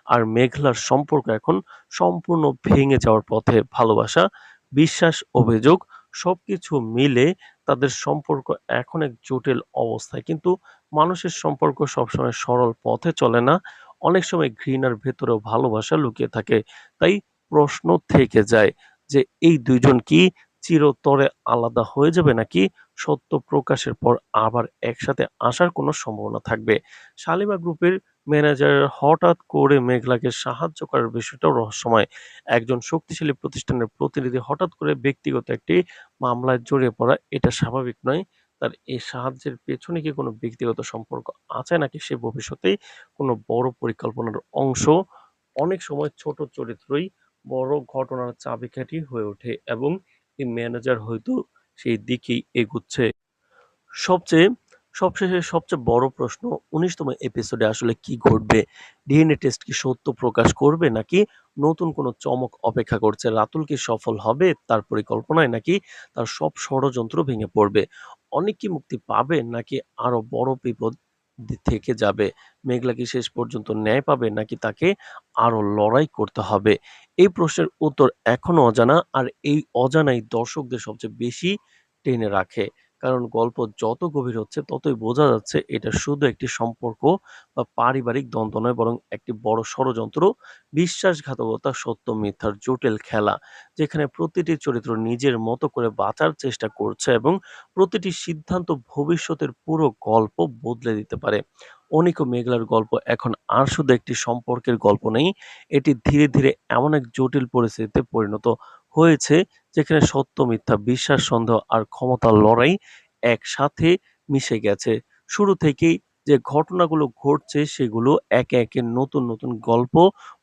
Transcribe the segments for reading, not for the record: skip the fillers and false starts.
আর মেঘলার সম্পর্ক এখন সম্পূর্ণ ভেঙে যাওয়ার পথে। ভালোবাসা, বিশ্বাস, অভিযোগ সবকিছু মিলে তাদের সম্পর্ক এখন এক জটিল অবস্থায়। কিন্তু মানুষের সম্পর্ক সবসময় সরল পথে চলে না। অনেক সময় ঘৃণার ভেতরেও ভালোবাসা লুকিয়ে থাকে। তাই প্রশ্ন থেকে যায় যে এই ২ জন কি চিরতরে আলাদা হয়ে যাবে নাকি সত্য প্রকাশের পর আবার একসাথে আসার কোনো সম্ভাবনা থাকবে? শালিমা গ্রুপের ম্যানেজার হঠাৎ করে মেঘলাকে সাহায্য করার বিষয়টাও রহস্যময়। একজন শক্তিশালী প্রতিষ্ঠানের প্রতিনিধি হঠাৎ করে ব্যক্তিগত একটি মামলায় জড়িয়ে পড়া এটা স্বাভাবিক নয়। তার এই সাহায্যের পেছনে কি কোনো ব্যক্তিগত সম্পর্ক আছে নাকি সে ভবিষ্যতেই কোনো বড় পরিকল্পনার অংশ? অনেক সময় ছোট চরিত্রই বড় ঘটনার চাবিকাঠি হয়ে ওঠে এবং এই ম্যানেজার হয়তো সেই দিকেই এগুচ্ছে। সবচেয়ে সবশেষে সবচেয়ে বড় প্রশ্ন ১৯তম এপিসোডে আসলে কি ঘটবে? ডিএনএ টেস্ট কি সত্য প্রকাশ করবে নাকি নতুন কোনো চমক অপেক্ষা করছে? রাতুল কি সফল হবে তার পরিকল্পনায় নাকি তার সব ষড়যন্ত্র ভেঙে পড়বে? অনিক কি মুক্তি পাবে নাকি আরো বড় বিপদ থেকে যাবে? মেঘলা কি শেষ পর্যন্ত ন্যায় পাবে নাকি তাকে আরো লড়াই করতে হবে? এই প্রশ্নের উত্তর এখনো অজানা আর এই অজানাই দর্শকদের সবচেয়ে বেশি টেনে রাখে। কারণ গল্প যত গভীর হচ্ছে ততই বোঝা যাচ্ছে এটা শুধু একটি সম্পর্ক বা পারিবারিক দ্বন্দ্ব নয় বরং একটি বড় ষড়যন্ত্র, বিশ্বাসঘাতকতা, সত্য মিথ্যার জটিল খেলা যেখানে প্রতিটি চরিত্র নিজের মতো করে বাঁচার চেষ্টা করছে এবং প্রতিটি সিদ্ধান্ত ভবিষ্যতের পুরো গল্প বদলে দিতে পারে। অনিক ও মেঘলার গল্প এখন আর শুধু একটি সম্পর্কের গল্প নেই, এটি ধীরে ধীরে এমন এক জটিল পরিস্থিতিতে পরিণত হয়েছে যেখানে সত্য মিথ্যা, বিশ্বাস, সন্দেহ আর ক্ষমতার লড়াই একসাথে মিশে গেছে। শুরু থেকেই যে ঘটনাগুলো ঘটছে সেগুলো একে একে নতুন নতুন গল্প,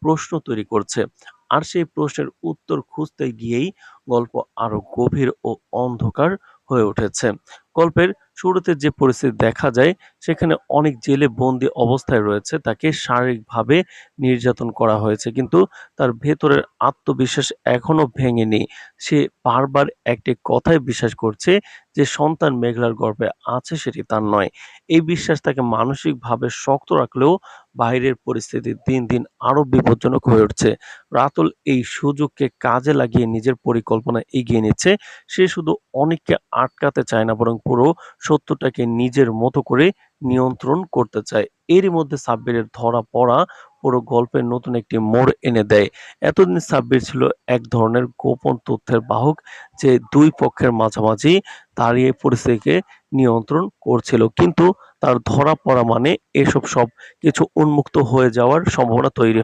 প্রশ্ন তৈরি করছে। আর সেই প্রশ্নের উত্তর খুঁজতে গিয়েই গল্প আরো গভীর ও অন্ধকার হয়ে উঠেছে। গল্পের শুরুতে যে পরিস্থিতি দেখা যায় সেখানে অনেক জেলে বন্দি অবস্থায় রয়েছে, তাকে শারীরিকভাবে নির্যাতন করা হয়েছে কিন্তু তার ভেতরের আত্মবিশ্বাস এখনো ভেঙেনি। সে বারবার একটি কথাই বিশ্বাস করছে যে সন্তান মেঘলার গর্ভে আছে সেটি তার নয়। এই বিশ্বাস তাকে মানসিকভাবে শক্ত রাখলেও বাইরের পরিস্থিতি দিন দিন আরো বিপজ্জনক হয়ে উঠছে। রাতুল এই সুযোগকে কাজে লাগিয়ে নিজের পরিকল্পনা এগিয়ে নিচ্ছে। সে শুধু অনেককে আটকাতে চায় না বরং পুরো সত্যটাকে নিজের মতো করে নিয়ন্ত্রণ করতে চায়। এরই মধ্যে সাব্বিরের ধরা পড়া পুরো গল্পের নতুন একটি মোড় এনে দেয়। এতদিন সাব্বির ছিল এক ধরনের গোপন তথ্যের বাহক যে ২ পক্ষের মাঝামাঝি দাঁড়িয়ে পরিস্থিতিকে নিয়ন্ত্রণ করছিল। কিন্তু তার ধরা পড়া মানে এসব সবকিছু উন্মুক্ত হয়ে যাওয়ার সম্ভাবনা তৈরি